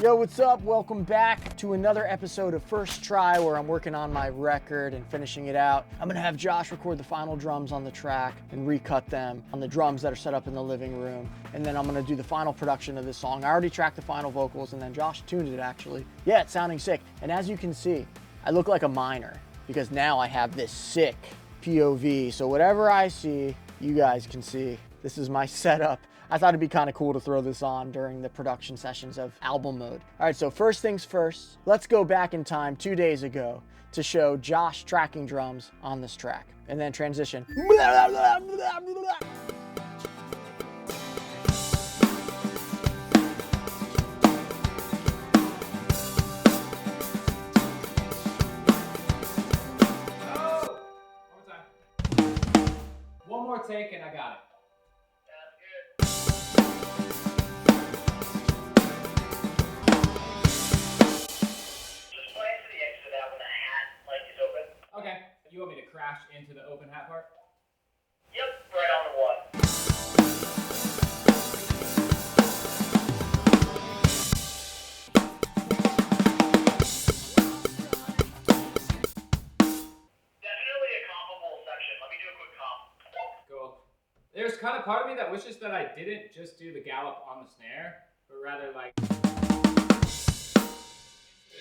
Yo, what's up? Welcome back to another episode of First Try, where I'm working on my record and finishing it out. I'm gonna have Josh record the final drums on the track and recut them on the drums that are set up in the living room. And then I'm gonna do the final production of this song. I already tracked the final vocals and then Josh tuned it actually. Yeah, it's sounding sick. And as you can see, I look like a miner because now I have this sick POV. So whatever I see, you guys can see. This is my setup. I thought it'd be kind of cool to throw this on during the production sessions of album mode. All right, so first things first, let's go back in time 2 days ago to show Josh tracking drums on this track and then transition. One more take and I got it. Okay, you want me to crash into the open hat part? Yep, right on the one. Definitely a compable section. Let me do a quick comp. Cool. There's kind of part of me that wishes that I didn't just do the gallop on the snare, but rather like the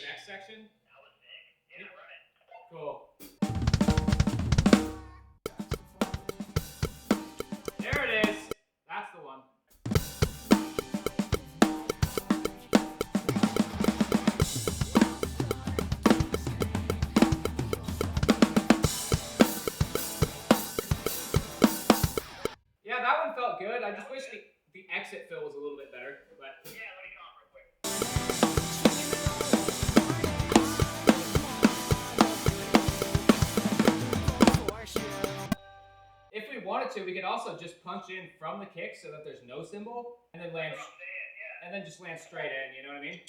next section. That was sick. Yeah, run it. Cool. There it is. That's the one. Yeah, that one felt good. I just wish the exit fill was a little bit better, but Yeah, let me comp real quick. if we wanted to, we could also just punch in from the kick so that there's no cymbal, and then land, That's what I'm saying, yeah. and then just land straight in. You know what I mean?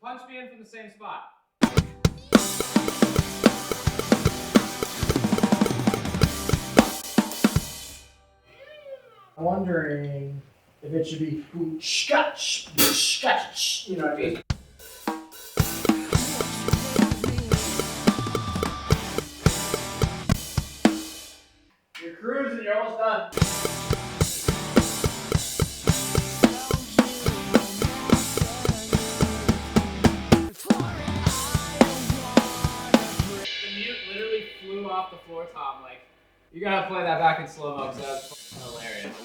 Punch me in from the same spot. I'm wondering if it should be scotch, you know what I mean? You're cruising, you're almost done. The mute literally flew off the floor tom. Like, you gotta play that back in slow mo because that was fucking hilarious.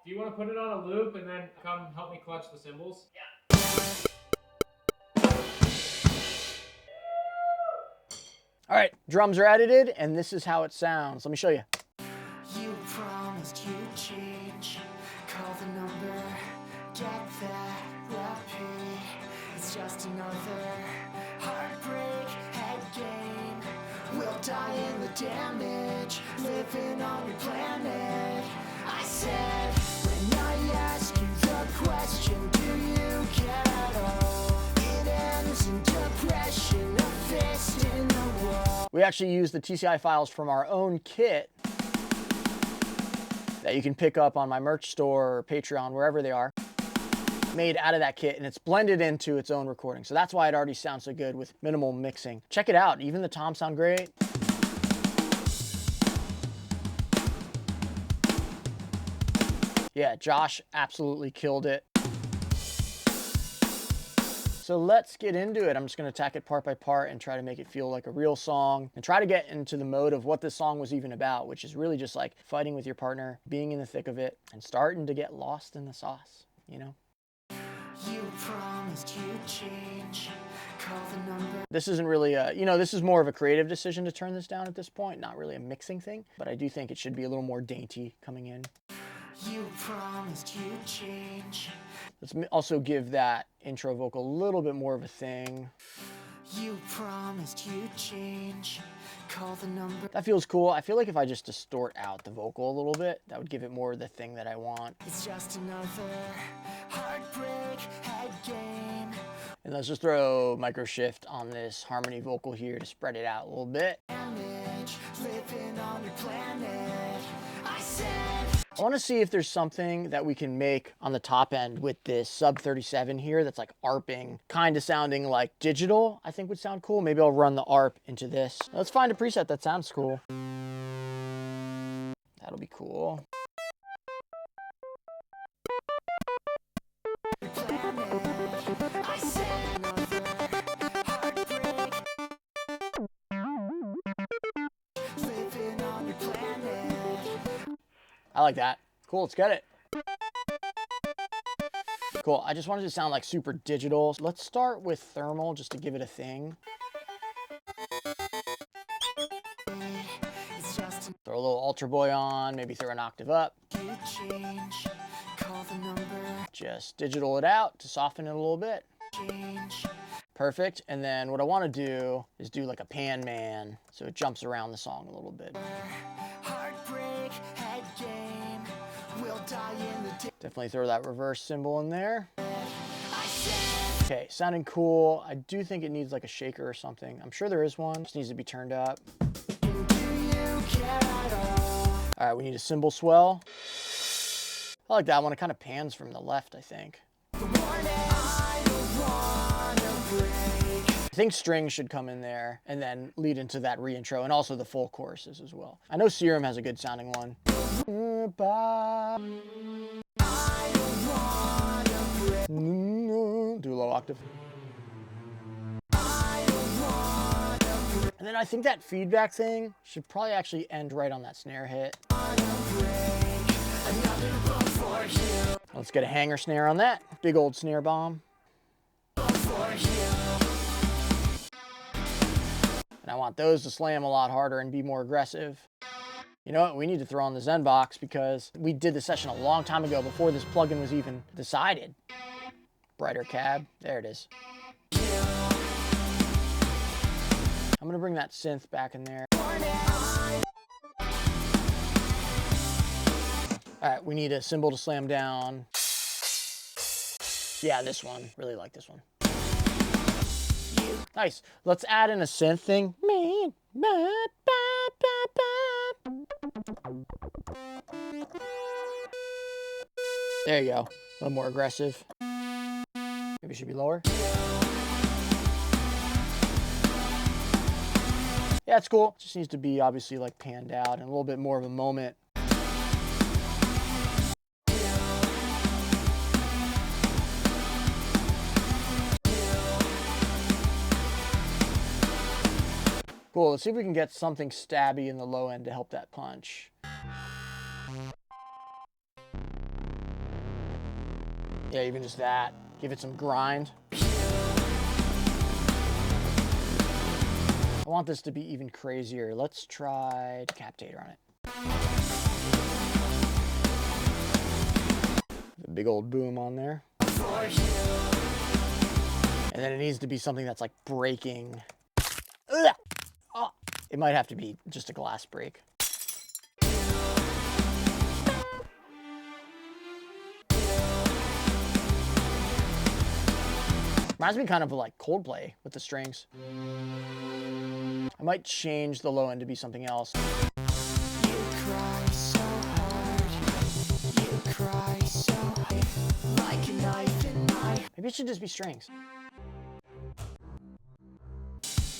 Do you want to put it on a loop and then come help me clutch the cymbals? Yeah. All right, drums are edited and this is how it sounds. Let me show you. You promised you'd change. Call the number, get that repeat. It's just another heartbreak head game. We'll die in the damage, living on your planet. I said, when I ask you the question, do you care at all? It ends in depression, a fist in the wall. We actually use the TCI files from our own kit that you can pick up on my merch store or Patreon, wherever they are, made out of that kit, and it's blended into its own recording. So that's why it already sounds so good with minimal mixing. Check it out, even the toms sound great. Yeah, Josh absolutely killed it. So let's get into it. I'm just gonna attack it part by part and try to make it feel like a real song and try to get into the mode of what this song was even about, which is really just like fighting with your partner, being in the thick of it, and starting to get lost in the sauce, you know? You promised you'd change. Call the number. This isn't really a, you know, this is more of a creative decision to turn this down at this point, not really a mixing thing, but I do think it should be a little more dainty coming in. You promised you'd change. Let's also give that intro vocal a little bit more of a thing. You promised you'd change. Call the number. That feels cool. I feel like if I just distort out the vocal a little bit, that would give it more of the thing that I want. It's just another heartbreak head game. And let's just throw micro shift on this harmony vocal here to spread it out a little bit. Damage, living on your planet. I said I want to see if there's something that we can make on the top end with this sub 37 here that's like ARPing, kind of sounding like digital, I think would sound cool. Maybe I'll run the ARP into this. Let's find a preset that sounds cool. That'll be cool. I like that. Cool, let's get it. Cool, I just wanted to sound like super digital. Let's start with thermal just to give it a thing. Throw a little Ultra Boy on, maybe throw an octave up. Just digital it out to soften it a little bit. Perfect, and then what I want to do is do like a pan man, so it jumps around the song a little bit. Definitely throw that reverse cymbal in there. Okay, sounding cool. I do think it needs like a shaker or something. I'm sure there is one, just needs to be turned up. All right, we need a cymbal swell. I like that one, it kind of pans from the left, I think. I think strings should come in there and then lead into that reintro and also the full choruses as well. I know Serum has a good sounding one. Do a low octave. And then I think that feedback thing should probably actually end right on that snare hit. Let's get a hanger snare on that. Big old snare bomb. And I want those to slam a lot harder and be more aggressive. You know what? We need to throw on the Zen Box because we did the session a long time ago before this plugin was even decided. Brighter cab. There it is. I'm going to bring that synth back in there. All right, we need a cymbal to slam down. Yeah, this one. Really like this one. Nice. Let's add in a synth thing. There you go. A little more aggressive. Maybe it should be lower. Yeah, it's cool. Just needs to be obviously like panned out and a little bit more of a moment. Cool, let's see if we can get something stabby in the low end to help that punch. Yeah, even just that. Give it some grind. I want this to be even crazier. Let's try Decapitator on it. The big old boom on there. And then it needs to be something that's like breaking. Ugh! Oh, it might have to be just a glass break. Reminds me kind of like Coldplay with the strings. I might change the low end to be something else. You cry so hard. You cry so hard. Like a knife in my... Maybe it should just be strings.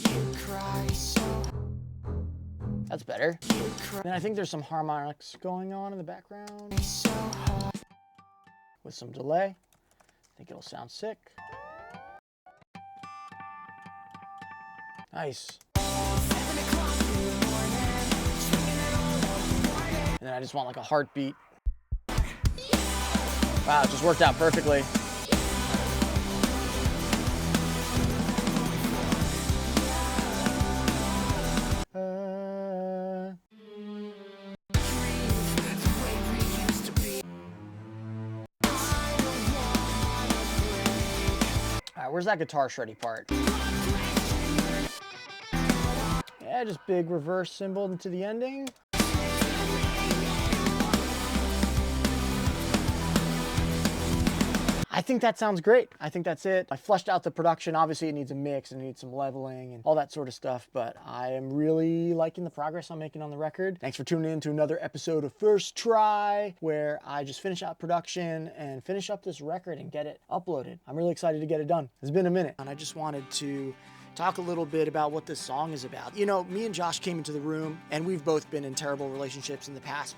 You cry so... That's better. Then I think there's some harmonics going on in the background. So with some delay. I think it'll sound sick. Nice. And then I just want like a heartbeat. Wow, it just worked out perfectly. All right, where's that guitar shreddy part? Yeah, just big reverse cymbal into the ending. I think that sounds great. I think that's it. I fleshed out the production. Obviously it needs a mix and it needs some leveling and all that sort of stuff, but I am really liking the progress I'm making on the record. Thanks for tuning in to another episode of First Try, where I just finish out production and finish up this record and get it uploaded. I'm really excited to get it done. It's been a minute, and I just wanted to talk a little bit about what this song is about. You know, me and Josh came into the room and we've both been in terrible relationships in the past,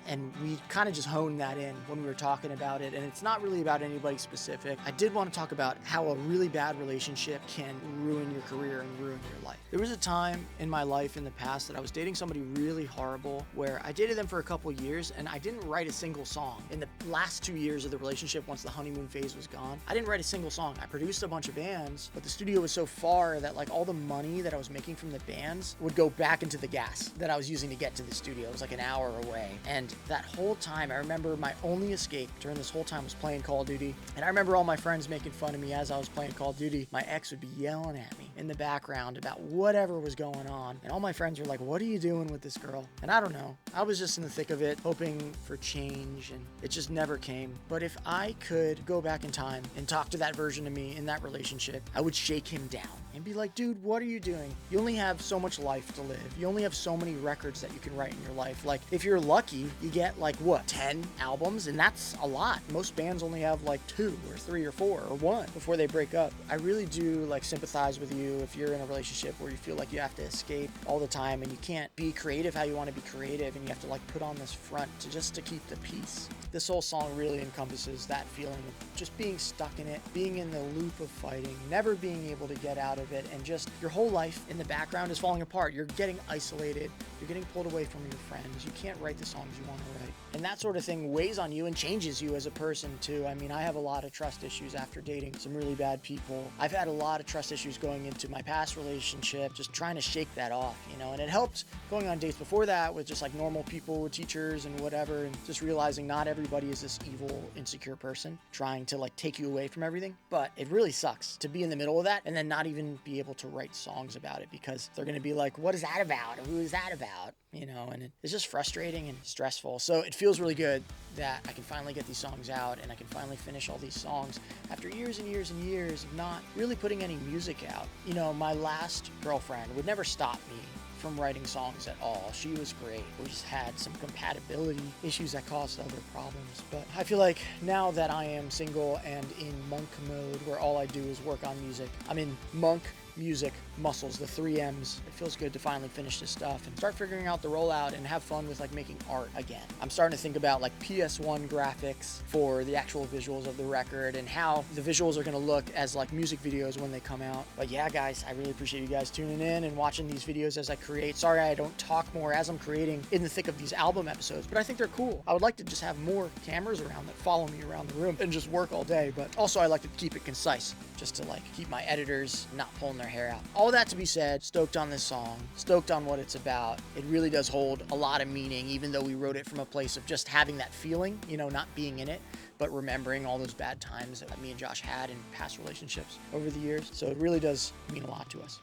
and we kind of just honed that in when we were talking about it, and it's not really about anybody specific. I did want to talk about how a really bad relationship can ruin your career and ruin your life. There was a time in my life in the past that I was dating somebody really horrible, where I dated them for a couple years and I didn't write a single song. In the last 2 years of the relationship, once the honeymoon phase was gone, I didn't write a single song. I produced a bunch of bands, but the studio was so far that like all the money that I was making from the bands would go back into the gas that I was using to get to the studio. It was like an hour away. And that whole time, I remember my only escape during this whole time was playing Call of Duty. And I remember all my friends making fun of me as I was playing Call of Duty. My ex would be yelling at me in the background about whatever was going on. And all my friends were like, what are you doing with this girl? And I don't know. I was just in the thick of it, hoping for change, and it just never came. But if I could go back in time and talk to that version of me in that relationship, I would shake him down and be like, dude, what are you doing? You only have so much life to live. You only have so many records that you can write in your life. Like, if you're lucky, you get like, what, 10 albums? And that's a lot. Most bands only have like 2 or 3 or 4 or 1 before they break up. I really do like sympathize with you if you're in a relationship where you feel like you have to escape all the time and you can't be creative how you want to be creative, and you have to like put on this front to keep the peace. This whole song really encompasses that feeling of just being stuck in it, being in the loop of fighting, never being able to get out of it, and just your whole life in the background is falling apart. You're getting isolated. You're getting pulled away from your friends. You can't write the songs you want to write. And that sort of thing weighs on you and changes you as a person too. I mean, I have a lot of trust issues after dating some really bad people. I've had a lot of trust issues going into my past relationship, just trying to shake that off, you know, and it helped going on dates before that with just like normal people, with teachers and whatever, and just realizing not everybody is this evil, insecure person trying to like take you away from everything. But it really sucks to be in the middle of that and then not even be able to write songs about it, because they're going to be like, what is that about? Or who is that about? You know, and it's just frustrating and stressful. So it feels really good that I can finally get these songs out and I can finally finish all these songs after years and years and years of not really putting any music out. You know, my last girlfriend would never stop me from writing songs at all. She was great. We just had some compatibility issues that caused other problems. But I feel like now that I am single and in monk mode, where all I do is work on music, I'm in monk, music, muscles, the 3 M's. It feels good to finally finish this stuff and start figuring out the rollout and have fun with like making art again. I'm starting to think about like PS1 graphics for the actual visuals of the record and how the visuals are going to look as like music videos when they come out. But yeah, guys, I really appreciate you guys tuning in and watching these videos as I create. Sorry I don't talk more as I'm creating in the thick of these album episodes, but I think they're cool. I would like to just have more cameras around that follow me around the room and just work all day, but also I like to keep it concise, just to like keep my editors not pulling their hair out. All that to be said, stoked on this song, stoked on what it's about. It really does hold a lot of meaning, even though we wrote it from a place of just having that feeling, you know, not being in it, but remembering all those bad times that me and Josh had in past relationships over the years. So it really does mean a lot to us.